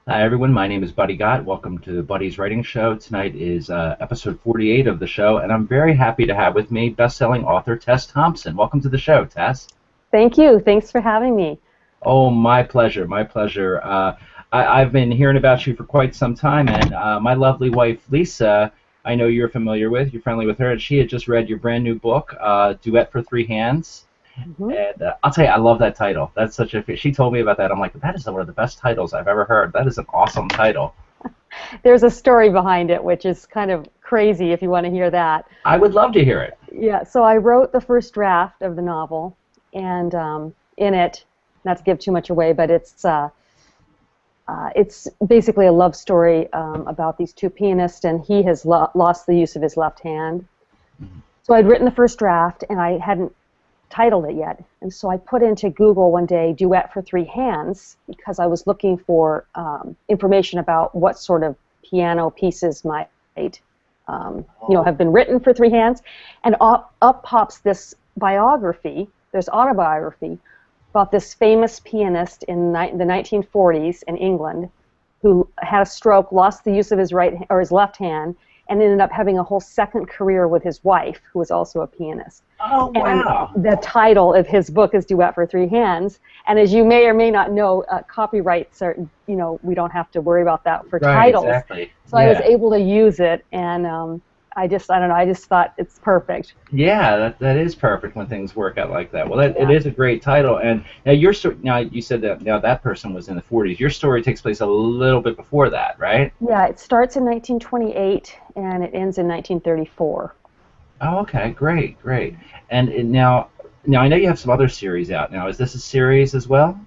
Hi everyone, my name is Buddy Gott. Welcome to Buddy's Writing Show. Tonight is episode 48 of the show, and I'm very happy to have with me best-selling author Tess Thompson. Welcome to the show, Tess. Thank you. Thanks for having me. Oh, my pleasure, my pleasure. I've been hearing about you for quite some time, and my lovely wife Lisa, I know you're familiar with, you're friendly with her, and she had just read your brand new book, Duet for Three Hands. And I'll tell you, I love that title. That's such a. She told me about that. I'm like, that is one of the best titles I've ever heard. That is an awesome title. There's a story behind it, which is kind of crazy if you want to hear that. I would love to hear it. Yeah, so I wrote the first draft of the novel, and in it, not to give too much away, but it's basically a love story about these two pianists, and he has lost the use of his left hand. So I'd written the first draft, and I hadn't titled it yet, and so I put into Google one day "Duet for Three Hands" because I was looking for information about what sort of piano pieces might have been written for three hands, and up pops this biography, there's autobiography about this famous pianist in the 1940s in England who had a stroke, lost the use of his his left hand, and ended up having a whole second career with his wife, who was also a pianist. Oh, wow. And the title of his book is Duet for Three Hands. And as you may or may not know, copyrights are, we don't have to worry about that for titles. Exactly. So I was able to use it, and I don't know, I just thought it's perfect. Yeah, that is perfect when things work out like that. Well, it is a great title. And now now you said that that person was in the 40s. Your story takes place a little bit before that, right? Yeah, it starts in 1928 and it ends in 1934. Oh, okay, great. And now I know you have some other series out now. Is this a series as well?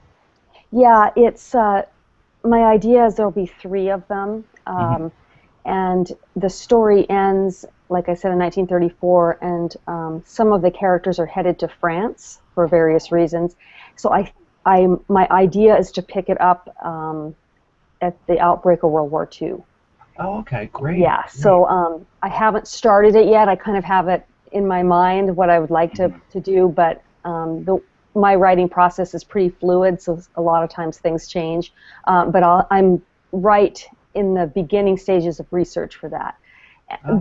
Yeah, it's my idea is there'll be three of them. And the story ends, like I said, in 1934, and some of the characters are headed to France for various reasons. So my idea is to pick it up at the outbreak of World War II. Oh, okay, great. Yeah, so I haven't started it yet. I kind of have it in my mind what I would like to do, but my writing process is pretty fluid, so a lot of times things change. But I'm right in the beginning stages of research for that.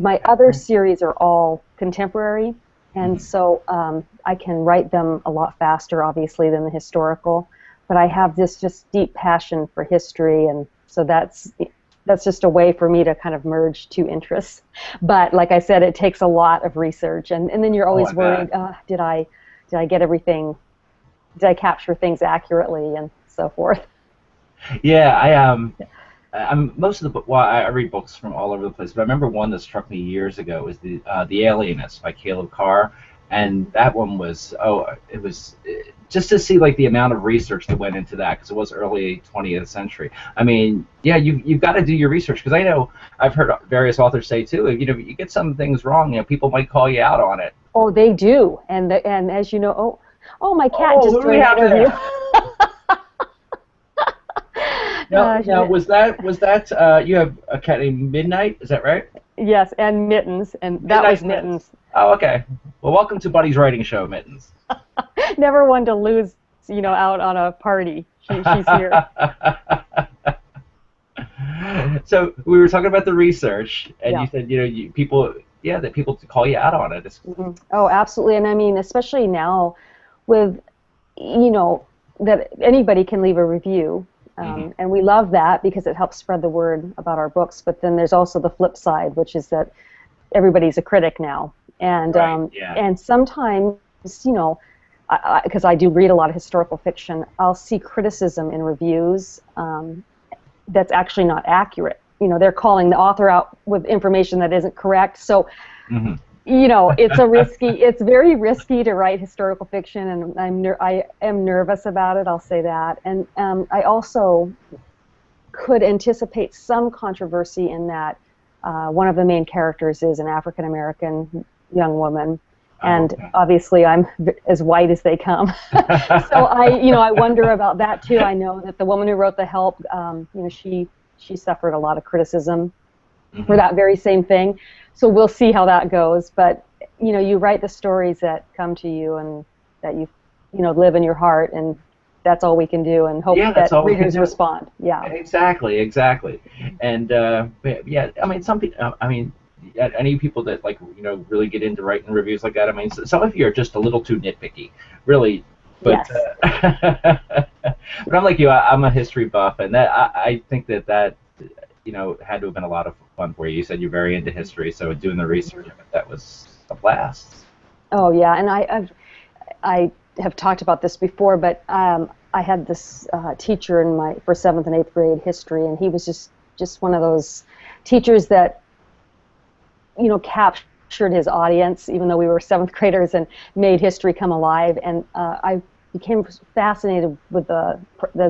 My other series are all contemporary, and so I can write them a lot faster, obviously, than the historical. But I have this just deep passion for history, and so that's just a way for me to kind of merge two interests. But like I said, it takes a lot of research, and then you're always worried, did I get everything, did I capture things accurately, and so forth. Yeah, I'm most of the book. Well, I read books from all over the place, but I remember one that struck me years ago was the Alienist by Caleb Carr, and that one was it was just to see like the amount of research that went into that because it was early 20th century. I mean, yeah, you've got to do your research because I know I've heard various authors say too. You get some things wrong, people might call you out on it. Oh, they do, and as you know, my cat just joined the interview. Now, was that you have a cat named Midnight? Is that right? Yes, and Mittens, and that was Mittens. Oh, okay. Well, welcome to Buddy's Writing Show, Mittens. Never one to lose, out on a party. She's here. So we were talking about the research, and you said, people call you out on it. Oh, absolutely, and I mean, especially now, with, that anybody can leave a review. And we love that because it helps spread the word about our books. But then there's also the flip side, which is that everybody's a critic now. And and sometimes, because I do read a lot of historical fiction, I'll see criticism in reviews that's actually not accurate. They're calling the author out with information that isn't correct. So, it's very risky to write historical fiction, and I am nervous about it, I'll say that. And I also could anticipate some controversy in that one of the main characters is an African-American young woman, and obviously I'm as white as they come. So I wonder about that too. I know that the woman who wrote The Help, she suffered a lot of criticism for that very same thing. So we'll see how that goes, but you write the stories that come to you and that you live in your heart, and that's all we can do, and hope Yeah, that's that all we can readers do. respond. Yeah. Exactly, exactly. And but yeah, I mean, some people. I mean, any people that like really get into writing reviews like that. I mean, some of you are just a little too nitpicky, really. But Yes. but I'm like you. I'm a history buff, and I think that had to have been a lot of fun for you. You said you're very into history, so doing the research, that was a blast. Oh yeah, and I have talked about this before, but I had this teacher for 7th and 8th grade history, and he was just one of those teachers that captured his audience, even though we were 7th graders, and made history come alive. And I became fascinated with the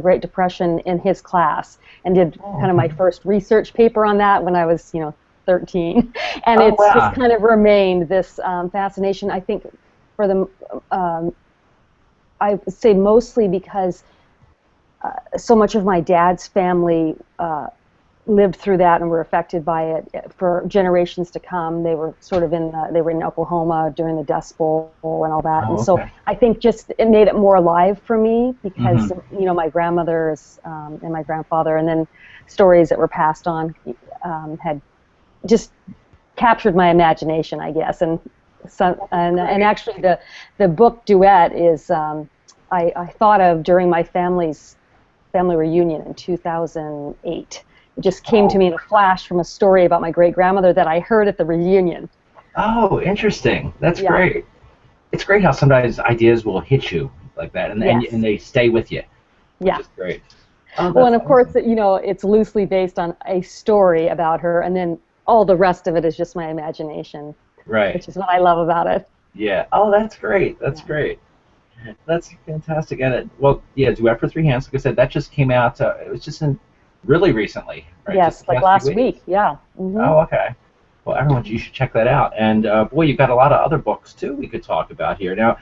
Great Depression in his class, and did kind of my first research paper on that when I was 13, and it's wow. just kind of remained this fascination. I think for the I would say mostly because so much of my dad's family lived through that and were affected by it for generations to come. They were sort of they were in Oklahoma during the Dust Bowl and all that. And so I think just it made it more alive for me because, my grandmothers and my grandfather, and then stories that were passed on had just captured my imagination, I guess. And actually the book Duet is I thought of during my family reunion in 2008. It just came to me in a flash from a story about my great-grandmother that I heard at the reunion. Oh, interesting. That's great. It's great how sometimes ideas will hit you like that, and they stay with you, which is great. Oh, well, and of course, it's loosely based on a story about her, and then all the rest of it is just my imagination. Right. Which is what I love about it. Yeah. Oh, that's great. That's great. That's fantastic. And Duet for Three Hands, like I said, that just came out. It was just really recently, right? Yes, like last week. Yeah. Mm-hmm. Oh, okay. Well, everyone, you should check that out. And boy, you've got a lot of other books too we could talk about here. Now,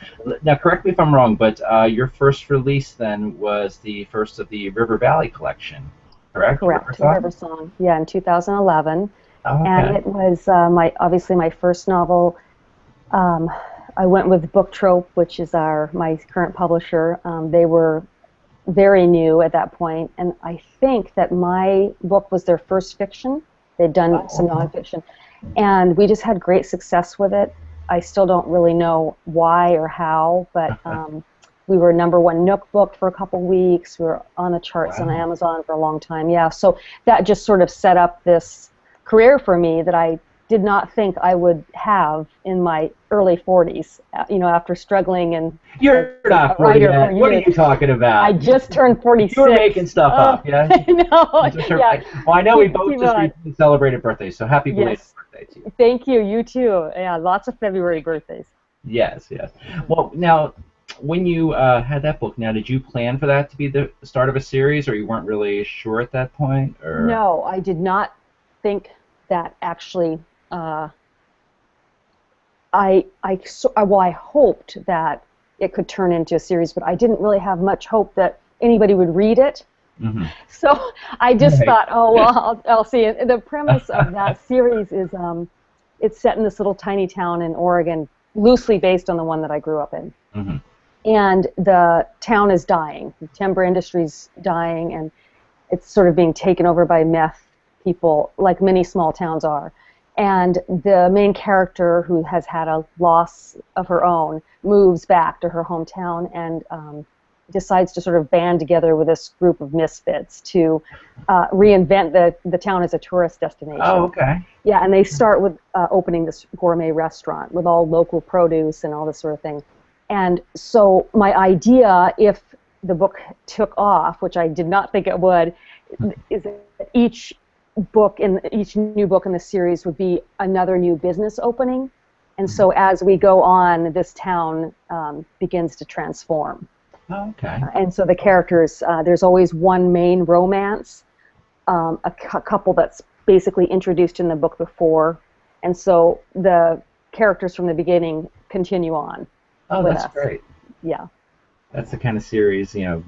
correct me if I'm wrong, but your first release then was the first of the River Valley collection, correct? Correct. River Song. Yeah, in 2011. Oh, okay. And it was obviously my first novel. I went with Book Trope, which is my current publisher. They were very new at that point, and I think that my book was their first fiction. They'd done some nonfiction, and we just had great success with it. I still don't really know why or how, but we were #1 Nook book for a couple weeks. We were on the charts on Amazon for a long time. Yeah, so that just sort of set up this career for me that I did not think I would have in my early 40s, after struggling and You're not 40 yet. What are you talking about? I just turned 46. You were making stuff up, yeah? I know. Yeah. Well, I know we both just recently celebrated birthdays, so happy belated birthday to you. Thank you. You too. Yeah, lots of February birthdays. Yes, yes. Well, now, when you had that book, did you plan for that to be the start of a series, or you weren't really sure at that point? Or? No, I did not think that actually. I hoped that it could turn into a series, but I didn't really have much hope that anybody would read it. Mm-hmm. So I just thought, I'll see. The premise of that series is it's set in this little tiny town in Oregon, loosely based on the one that I grew up in. Mm-hmm. And the town is dying. The timber industry's dying, and it's sort of being taken over by meth people, like many small towns are. And the main character, who has had a loss of her own, moves back to her hometown and decides to sort of band together with this group of misfits to reinvent the town as a tourist destination. Oh, okay. Yeah, and they start with opening this gourmet restaurant with all local produce and all this sort of thing. And so my idea, if the book took off, which I did not think it would, is that each new book in the series would be another new business opening, and so as we go on, this town begins to transform. Oh, okay. And so the characters, there's always one main romance, a couple that's basically introduced in the book before, and so the characters from the beginning continue on. Oh, that's great. Yeah. That's the kind of series, that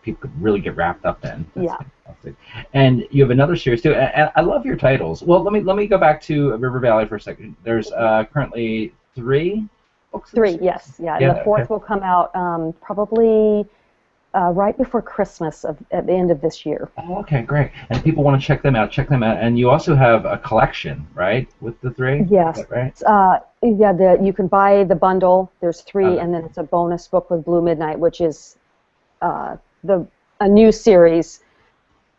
people could really get wrapped up in. That's fantastic. And you have another series too, and I love your titles. Well, let me go back to River Valley for a second. There's currently 3 books. 3, yes, yeah. And the 4th will come out probably right before Christmas at the end of this year. Oh, okay, great. And if people want to check them out, check them out. And you also have a collection, right, with the three? Is Yes. that right? Yeah, you can buy the bundle. There's three, Okay. and then it's a bonus book with Blue Midnight, which is the a new series,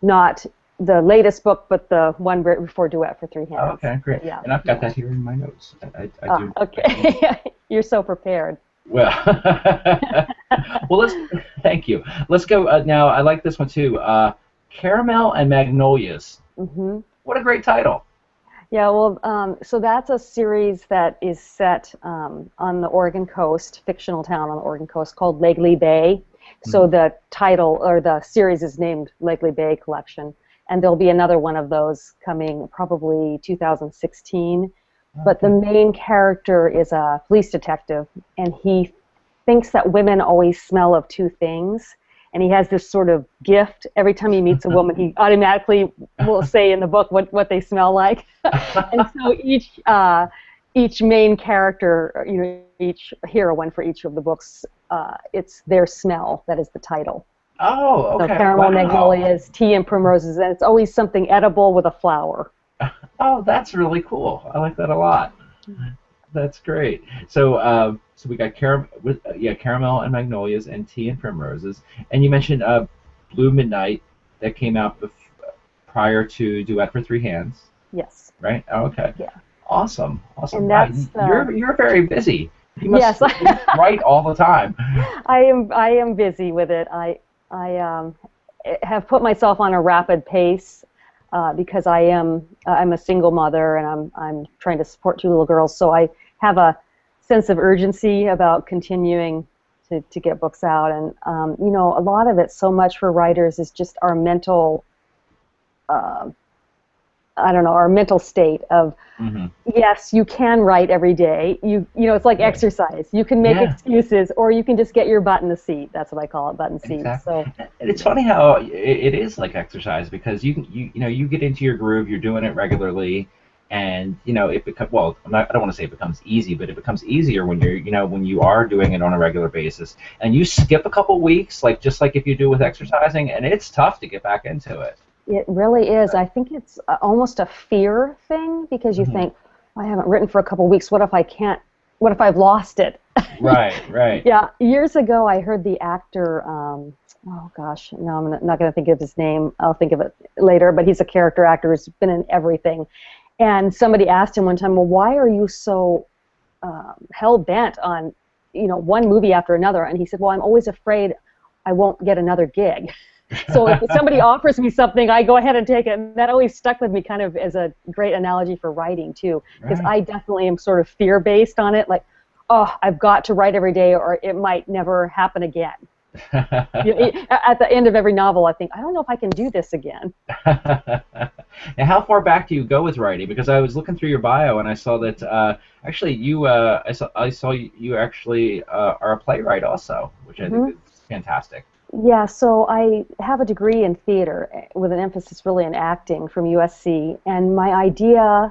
not the latest book, but the one right before Duet for Three Oh, Hands. okay, great. Yeah. And I've got that here in my notes. I do. Okay. You're so prepared. Well, well, thank you. Let's go now. I like this one too. Caramel and Magnolias. Hmm. What a great title. Yeah, well, so that's a series that is set on the Oregon coast, fictional town on the Oregon coast called Lately Bay. So the title or the series is named Lately Bay Collection, and there'll be another one of those coming probably 2016. But the main character is a police detective, and he thinks that women always smell of two things. And he has this sort of gift. Every time he meets a woman, he automatically will say in the book what they smell like. And so each main character, each heroine for each of the books, it's their smell that is the title. Oh, okay. So Caramel, Wow. Magnolias, Tea, and Primroses, and it's always something edible with a flower. Oh, that's really cool. I like that a lot. That's great. So we got Caramel and Magnolias and Tea and Primroses, and you mentioned Blue Midnight that came out prior to Duet for Three Hands, Yes. right? Oh, okay. Yeah. Awesome. And Wow, that's you're very busy. You must yes. write all the time. I am busy with it. I have put myself on a rapid pace because I'm a single mother and I'm trying to support two little girls. So I have a sense of urgency about continuing to get books out. And a lot of it, so much for writers, is just our mental. Our mental state of, yes, you can write every day. It's like exercise. You can make excuses, or you can just get your butt in the seat. That's what I call it, butt in the seat. Exactly. So And it's funny how it is like exercise because you get into your groove, you're doing it regularly, and it becomes I don't want to say it becomes easy, but it becomes easier when when you are doing it on a regular basis, and you skip a couple weeks, just like if you do with exercising, and it's tough to get back into it. it really is. I think it's almost a fear thing because you think, I haven't written for a couple weeks. What if I can't? What if I've lost it? Right. Yeah. Years ago, I heard the actor. Oh gosh, no, I'm not going to think of his name. I'll think of it later. But he's a character actor who's been in everything. And somebody asked him one time, well, why are you so hell bent on one movie after another? And he said, well, I'm always afraid I won't get another gig. So if somebody offers me something, I go ahead and take it. And that always stuck with me kind of as a great analogy for writing, too. Because I definitely am sort of fear-based on it. Like, oh, I've got to write every day or it might never happen again. At the end of every novel, I think, I don't know if I can do this again. Now, how far back do you go with writing? Because I was looking through your bio and I saw that actually I saw you actually are a playwright also, which I think is fantastic. Yeah, so I have a degree in theater with an emphasis really in acting from USC, and my idea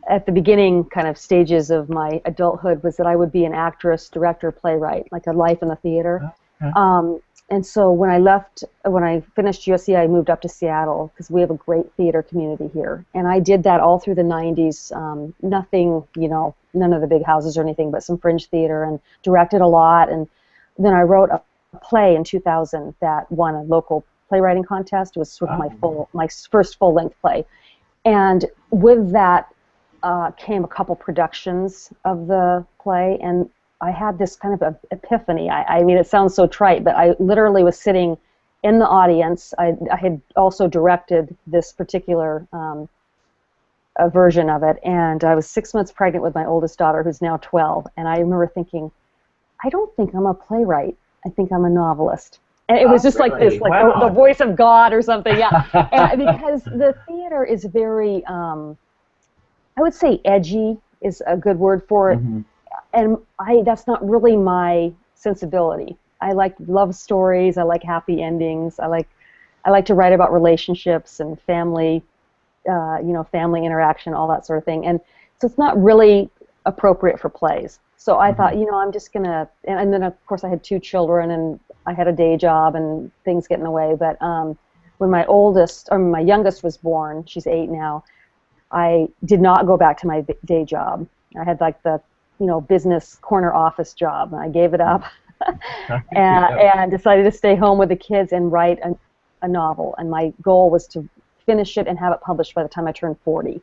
at the beginning kind of stages of my adulthood was that I would be an actress, director, playwright, like a life in the theater. Okay. And so when I finished USC, I moved up to Seattle because we have a great theater community here. And I did that all through the 90s, nothing, none of the big houses or anything, but some fringe theater, and directed a lot. And then I wrote a play in 2000 that won a local playwriting contest. It was sort of my first full-length play. And with that came a couple productions of the play, and I had this kind of epiphany. I mean, it sounds so trite, but I literally was sitting in the audience. I had also directed this particular version of it, and I was 6 months pregnant with my oldest daughter, who's now 12, and I remember thinking, I don't think I'm a playwright. I think I'm a novelist. And it was just really? like this, like the voice of God or something, yeah. And because the theater is very, I would say edgy is a good word for it. And that's not really my sensibility. I like love stories. I like happy endings. I like to write about relationships and family, family interaction, all that sort of thing. And so it's not really appropriate for plays. So I thought, I'm just gonna, and then of course I had two children, and I had a day job and things get in the way. But when my youngest was born, she's 8 now, I did not go back to my day job. I had like the, business corner office job, and I gave it up and decided to stay home with the kids and write a novel. And my goal was to finish it and have it published by the time I turned 40.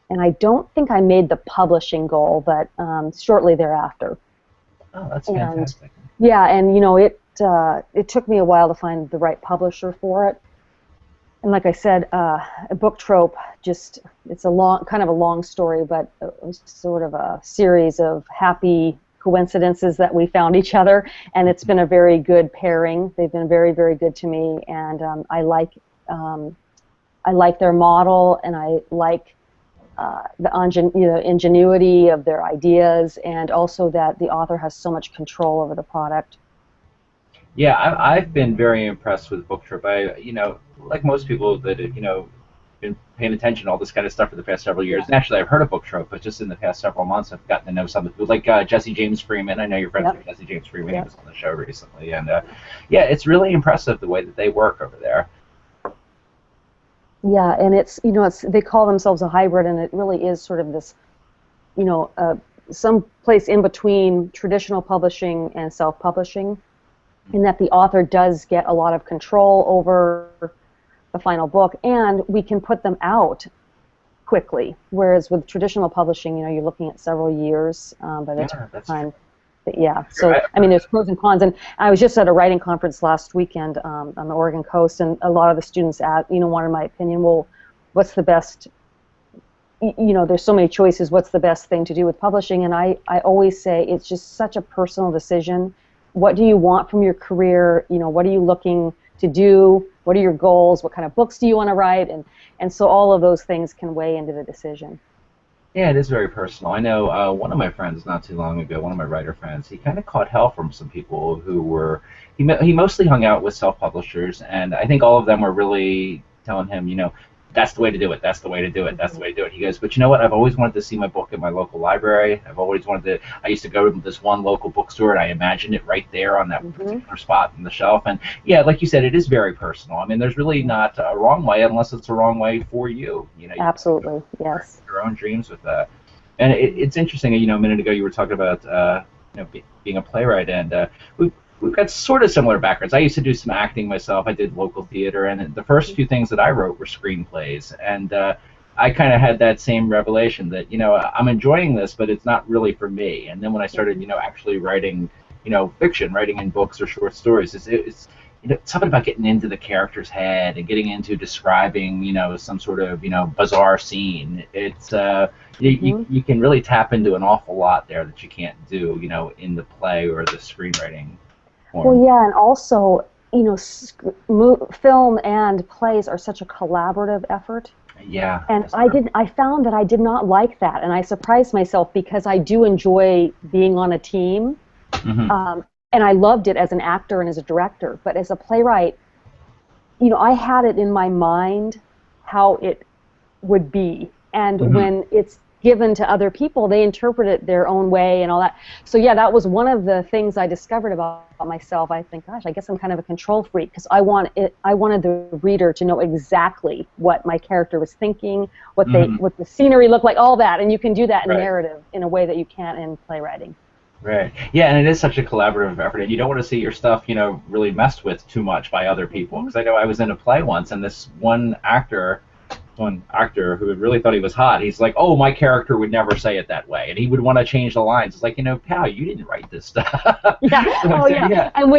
And I don't think I made the publishing goal, but shortly thereafter. Oh, that's fantastic. Yeah, and it took me a while to find the right publisher for it. And like I said, a book trope, it's a long story, but it was sort of a series of happy coincidences that we found each other, and it's been a very good pairing. They've been very, very good to me, and I like their model, and I like the ingenuity of their ideas, and also that the author has so much control over the product. Yeah, I've been very impressed with Book Trip. Like most people that have, been paying attention to all this kind of stuff for the past several years. And actually, I've heard of Book Trip, but just in the past several months, I've gotten to know some people, like Jesse James Freeman. I know you're friends with Jesse James Freeman. He was on the show recently, and yeah, it's really impressive the way that they work over there. Yeah, and they call themselves a hybrid, and it really is sort of this, some place in between traditional publishing and self-publishing, in that the author does get a lot of control over the final book, and we can put them out quickly. Whereas with traditional publishing, you're looking at several years by the time. But yeah, so there's pros and cons. And I was just at a writing conference last weekend on the Oregon coast, and a lot of the students wanted my opinion. Well, what's the best? There's so many choices. What's the best thing to do with publishing? And I always say it's just such a personal decision. What do you want from your career? What are you looking to do? What are your goals? What kind of books do you want to write? And so all of those things can weigh into the decision. Yeah, it is very personal. I know one of my friends not too long ago, one of my writer friends, he kind of caught hell from some people who were, he mostly hung out with self-publishers, and I think all of them were really telling him, that's the way to do it, that's the way to do it, that's the way to do it. He goes, but you know what, I've always wanted to see my book at my local library. I used to go to this one local bookstore, and I imagined it right there on that particular spot in the shelf. And yeah, like you said, it is very personal. There's really not a wrong way unless it's a wrong way for you. Absolutely, yes. Your own dreams with that. And it's interesting, a minute ago you were talking about being a playwright, and we've got sort of similar backgrounds. I used to do some acting myself. I did local theater, and the first few things that I wrote were screenplays. And I kind of had that same revelation that, I'm enjoying this, but it's not really for me. And then when I started, actually writing, fiction, writing in books or short stories, it's something about getting into the character's head and getting into describing, some sort of, bizarre scene. It's you can really tap into an awful lot there that you can't do, in the play or the screenwriting. Well, yeah, and also, film and plays are such a collaborative effort. Yeah. And I found that I did not like that, and I surprised myself because I do enjoy being on a team, and I loved it as an actor and as a director. But as a playwright, I had it in my mind how it would be, and when it's given to other people, they interpret it their own way and all that. So yeah, that was one of the things I discovered about myself. I think, gosh, I guess I'm kind of a control freak, because I wanted the reader to know exactly what my character was thinking, what the scenery looked like, all that, and you can do that in narrative in a way that you can't in playwriting. Right. Yeah, and it is such a collaborative effort, and you don't want to see your stuff, really messed with too much by other people. Because I know I was in a play once, and this one actor who had really thought he was hot, he's like, oh, my character would never say it that way, and he would want to change the lines. It's like, pal, you didn't write this stuff. Yeah. And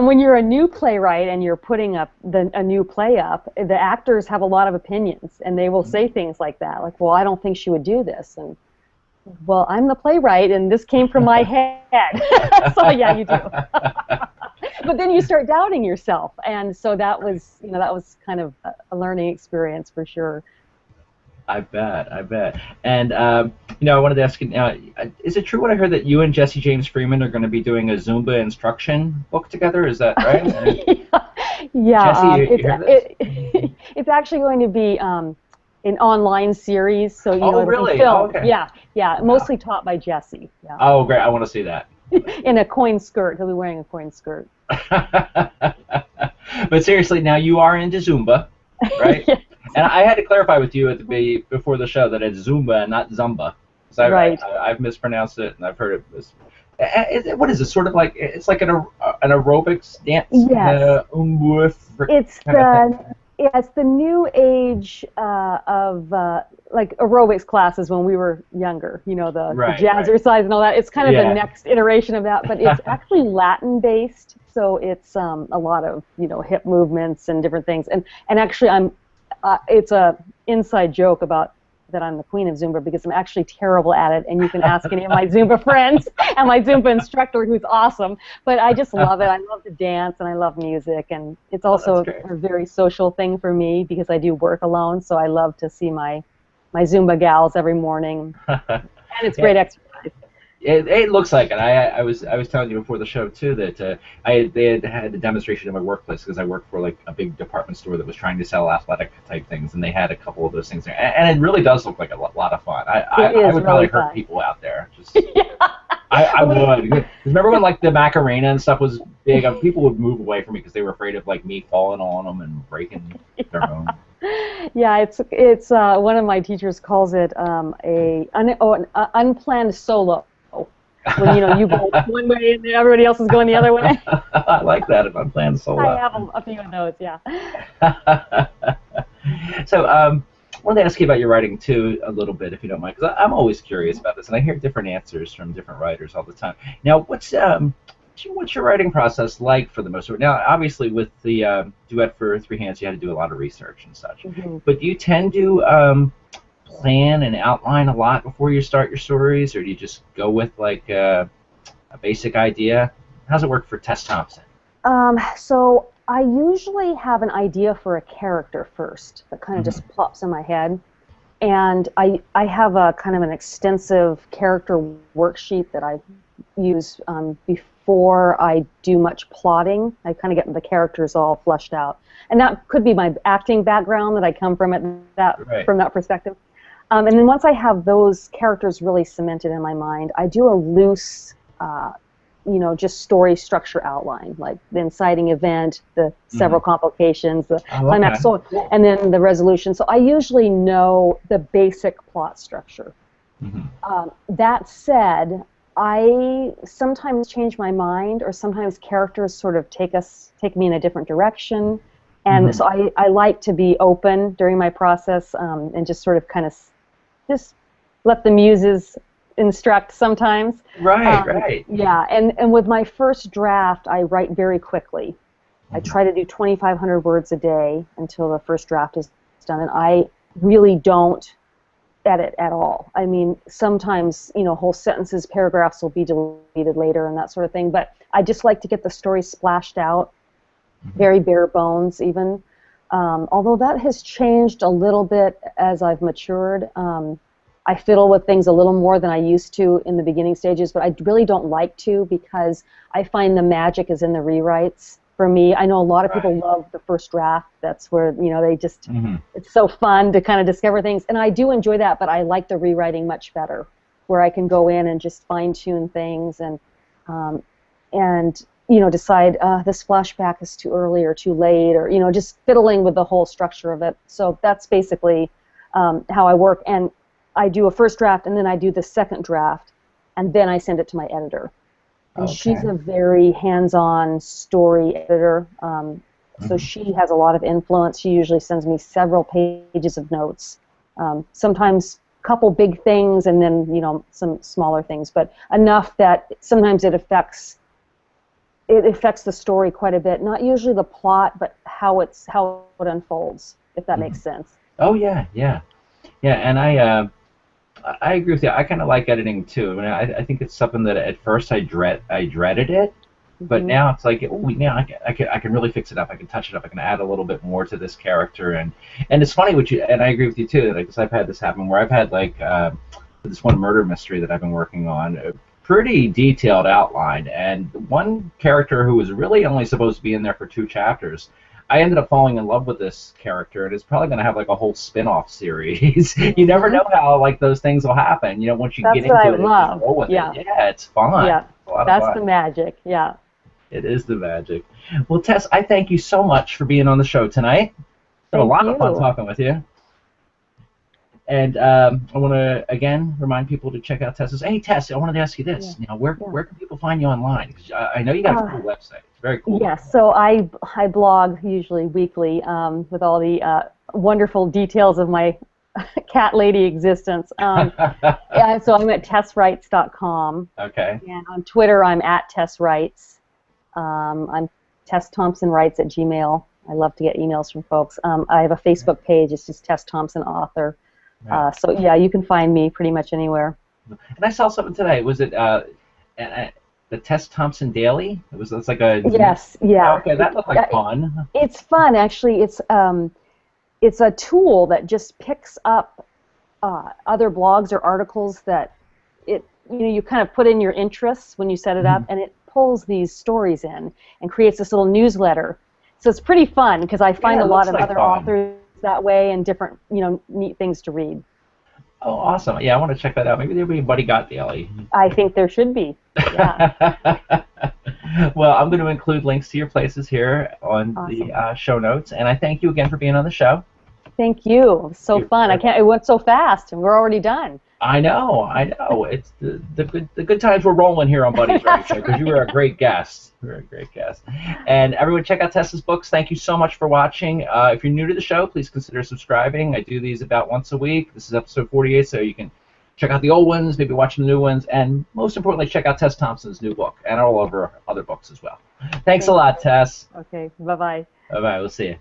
when you're a new playwright and you're putting up a new play up, the actors have a lot of opinions, and they will say things like that, like, well, I don't think she would do this, and well, I'm the playwright, and this came from my head. So yeah, you do. But then you start doubting yourself, and so that was kind of a learning experience for sure. I bet. And I wanted to ask you, is it true what I heard that you and Jesse James Freeman are going to be doing a Zumba instruction book together? Is that right? Yeah. Jesse, you heard this? It's actually going to be an online series, so oh, really? Film. Oh, okay. Yeah, mostly taught by Jesse. Yeah. Oh, great! I want to see that. In a coin skirt. He'll be wearing a coin skirt. But seriously, now you are into Zumba, right? Yes. And I had to clarify with you before the show that it's Zumba and not Zumba. So Right. I've mispronounced it, and I've heard it. What is it? Sort of like it's like an aerobics dance Yes. It's kind of thing. it's the new age of like aerobics classes when we were younger. You know, the jazzercise and all that. It's kind of the next iteration of that, but it's actually Latin based. So it's a lot of hip movements and different things. And actually it's a inside joke about that I'm the queen of Zumba because I'm actually terrible at it, and you can ask any of my Zumba friends and my Zumba instructor who's awesome. But I just love it. I love to dance and I love music, and it's also a very social thing for me because I do work alone, so I love to see my Zumba gals every morning, and it's great exercise. It looks like it. I was telling you before the show too that they had a demonstration in my workplace because I work for like a big department store that was trying to sell athletic type things, and they had a couple of those things there, and it really does look like a lot of fun. I would probably hurt people out there. Just, I would. 'Cause remember when like the Macarena and stuff was big? People would move away from me because they were afraid of like me falling on them and breaking their own. Yeah, it's one of my teachers calls it an unplanned solo. When you go one way and everybody else is going the other way. I like that, if I'm playing solo. I have a few of those, yeah. So I wanted to ask you about your writing too a little bit, if you don't mind, because I'm always curious about this, and I hear different answers from different writers all the time. Now, what's your writing process like for the most part? Now, obviously, with the Duet for Three Hands, you had to do a lot of research and such. Mm-hmm. But do you tend to plan and outline a lot before you start your stories, or do you just go with like a basic idea? How's it work for Tess Thompson? So I usually have an idea for a character first that kind of just plops in my head, and I have a kind of an extensive character worksheet that I use before I do much plotting. I kind of get the characters all fleshed out, and that could be my acting background that I come from from that perspective. And then once I have those characters really cemented in my mind, I do a loose, just story structure outline, like the inciting event, the several complications, the climax, and then the resolution. So I usually know the basic plot structure. Mm-hmm. That said, I sometimes change my mind, or sometimes characters sort of take me in a different direction. And so I like to be open during my process and just sort of kind of just let the muses instruct sometimes. Right. Yeah, and with my first draft, I write very quickly. I try to do 2,500 words a day until the first draft is done, and I really don't edit at all. I mean, sometimes, whole sentences, paragraphs will be deleted later and that sort of thing, but I just like to get the story splashed out, very bare bones even. Although that has changed a little bit as I've matured. I fiddle with things a little more than I used to in the beginning stages, but I really don't like to because I find the magic is in the rewrites. For me, I know a lot of people love the first draft. That's where, they just, it's so fun to kind of discover things. And I do enjoy that, but I like the rewriting much better, where I can go in and just fine-tune things and decide this flashback is too early or too late, or, just fiddling with the whole structure of it. So that's basically how I work. And I do a first draft, and then I do the second draft, and then I send it to my editor. And she's a very hands-on story editor, so she has a lot of influence. She usually sends me several pages of notes, sometimes a couple big things, and then some smaller things, but enough that sometimes it affects the story quite a bit. Not usually the plot, but how it unfolds, if that makes sense. Oh yeah, and I agree with you. I kind of like editing too. I mean, I think it's something that at first I dreaded it, but now it's like now I can really fix it up. I can touch it up. I can add a little bit more to this character, and it's funny and I agree with you too. Because I've had this happen where I've had like this one murder mystery that I've been working on, a pretty detailed outline, and one character who was really only supposed to be in there for 2 chapters. I ended up falling in love with this character, and it's probably going to have like a whole spin-off series. You never know how like those things will happen. You know, once you That's get what into I it, and love. just roll with Yeah. it. Yeah, it's fun. Yeah. It's a lot of That's fun. the magic. Yeah. It is the magic. Well, Tess, I thank you so much for being on the show tonight. It's been a Thank lot of fun you. talking with you. And I want to again remind people to check out Tess's. Hey, Tess, I wanted to ask you Yeah. this. You know, where Yeah. where can people find you online? 'Cause I know you got a cool website. It's very cool. Yes, so I blog usually weekly with all the wonderful details of my cat lady existence. Yeah, so I'm at tesswrites.com, Okay. and on Twitter I'm at tesswrites. I'm Tess Thompson Writes at Gmail. I love to get emails from folks. I have a Facebook page. It's just Tess Thompson Author. Right. So yeah, you can find me pretty much anywhere. And I saw something today. Was it the Tess Thompson Daily? It's like a Yes, yeah. Okay, that looked like fun. It's fun, actually. It's a tool that just picks up other blogs or articles that you kind of put in your interests when you set it up, and it pulls these stories in and creates this little newsletter. So it's pretty fun because I find a lot of other authors that way and different neat things to read. Oh, awesome! Yeah, I want to check that out. Maybe there'll be a Buddy Got Daily. I think there should be. Yeah. Well, I'm going to include links to your places here on the show notes, and I thank you again for being on the show. Thank you. It was so fun. It went so fast, and we're already done. I know. It's the good times we're rolling here on Buddy's Writing Show because you were a great guest. You were a great guest. And everyone, check out Tess's books. Thank you so much for watching. If you're new to the show, please consider subscribing. I do these about once a week. This is episode 48, so you can check out the old ones, maybe watch the new ones, and most importantly, check out Tess Thompson's new book and all of her other books as well. Thanks a lot, Tess. Okay. Bye-bye. Bye-bye. We'll see you.